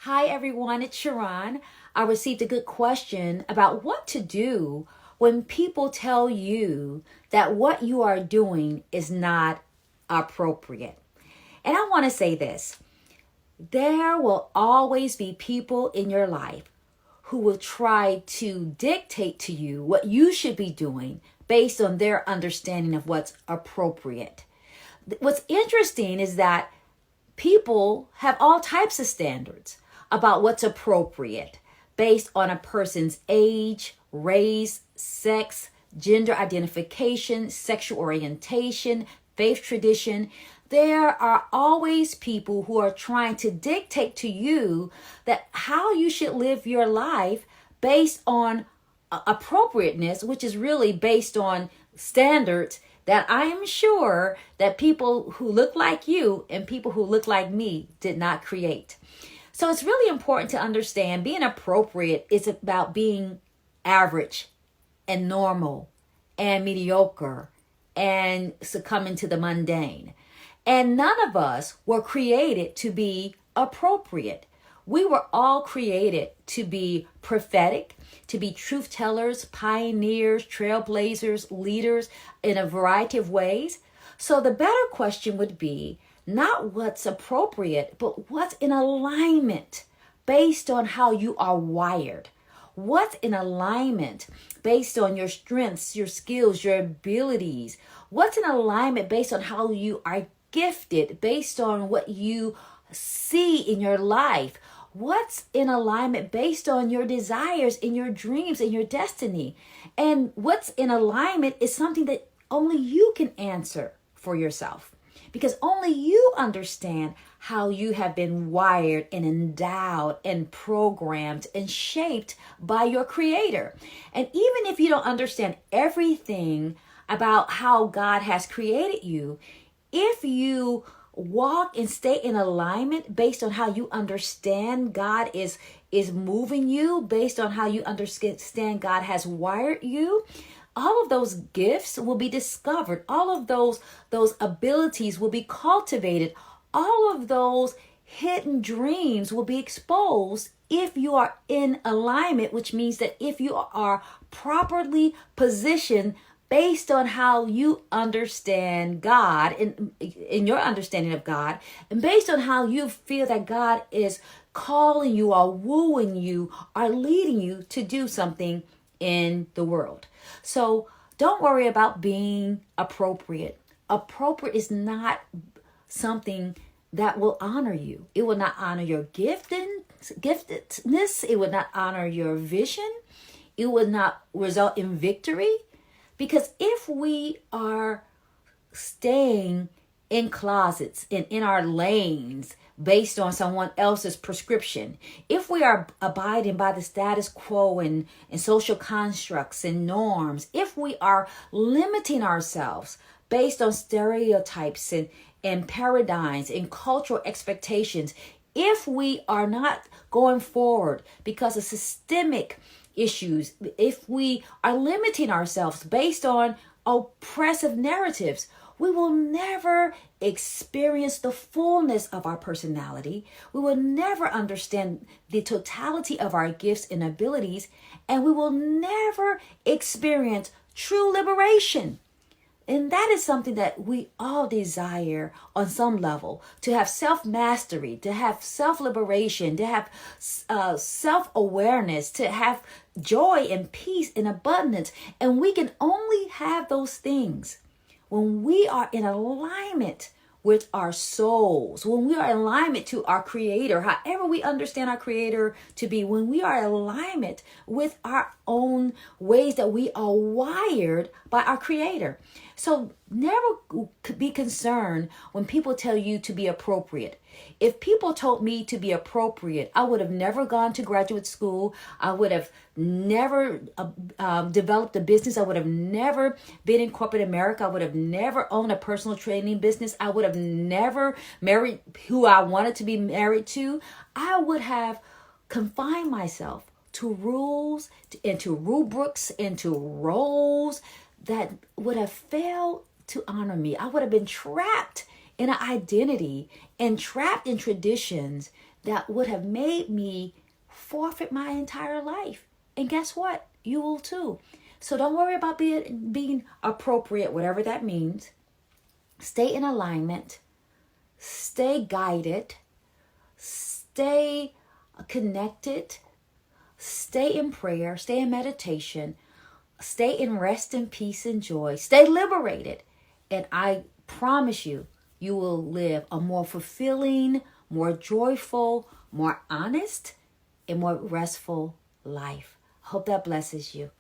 Hi everyone, it's Sharon. I received a good question about what to do when people tell you that what you are doing is not appropriate. And I want to say this. There will always be people in your life who will try to dictate to you what you should be doing based on their understanding of what's appropriate. What's interesting is that people have all types of standards about what's appropriate based on a person's age, race, sex, gender identification, sexual orientation, faith tradition. There are always people who are trying to dictate to you that how you should live your life based on appropriateness, which is really based on standards that I am sure that people who look like you and people who look like me did not create. So it's really important to understand being appropriate is about being average and normal and mediocre and succumbing to the mundane. And none of us were created to be appropriate. We were all created to be prophetic, to be truth tellers, pioneers, trailblazers, leaders in a variety of ways. So the better question would be not what's appropriate, but what's in alignment based on how you are wired. What's in alignment based on your strengths, your skills, your abilities? What's in alignment based on how you are gifted, based on what you see in your life? What's in alignment based on your desires and your dreams and your destiny? And what's in alignment is something that only you can answer for yourself, because only you understand how you have been wired and endowed and programmed and shaped by your creator. And even if you don't understand everything about how God has created you, if you walk and stay in alignment based on how you understand God is moving you, based on how you understand God has wired you, all of those gifts will be discovered. All of those abilities will be cultivated. All of those hidden dreams will be exposed if you are in alignment, which means that if you are properly positioned based on how you understand God and in your understanding of God, and based on how you feel that God is calling you or wooing you or leading you to do something in the world. So don't worry about being appropriate. Appropriate is not something that will honor you. It will not honor your giftedness. It will not honor your vision. It will not result in victory. Because if we are staying in closets and in our lanes based on someone else's prescription, if we are abiding by the status quo and social constructs and norms, if we are limiting ourselves based on stereotypes and paradigms and cultural expectations, if we are not going forward because of systemic issues, if we are limiting ourselves based on oppressive narratives, we will never experience the fullness of our personality. We will never understand the totality of our gifts and abilities, and we will never experience true liberation. And that is something that we all desire on some level, to have self-mastery, to have self-liberation, to have self-awareness, to have joy and peace and abundance. And we can only have those things when we are in alignment with our souls, when we are in alignment to our creator, however we understand our creator to be, when we are in alignment with our own ways that we are wired by our creator. So never be concerned when people tell you to be appropriate. If people told me to be appropriate, I would have never gone to graduate school. I would have never developed a business. I would have never been in corporate America. I would have never owned a personal training business. I would have never married who I wanted to be married to. I would have confined myself to rules and to rubrics and to roles that would have failed to honor me. I would have been trapped in an identity and trapped in traditions that would have made me forfeit my entire life. And guess what? You will too. So don't worry about being appropriate, whatever that means. Stay in alignment. Stay guided. Stay connected. Stay in prayer. Stay in meditation. Stay in rest and peace and joy. Stay liberated. And I promise you, you will live a more fulfilling, more joyful, more honest, and more restful life. Hope that blesses you.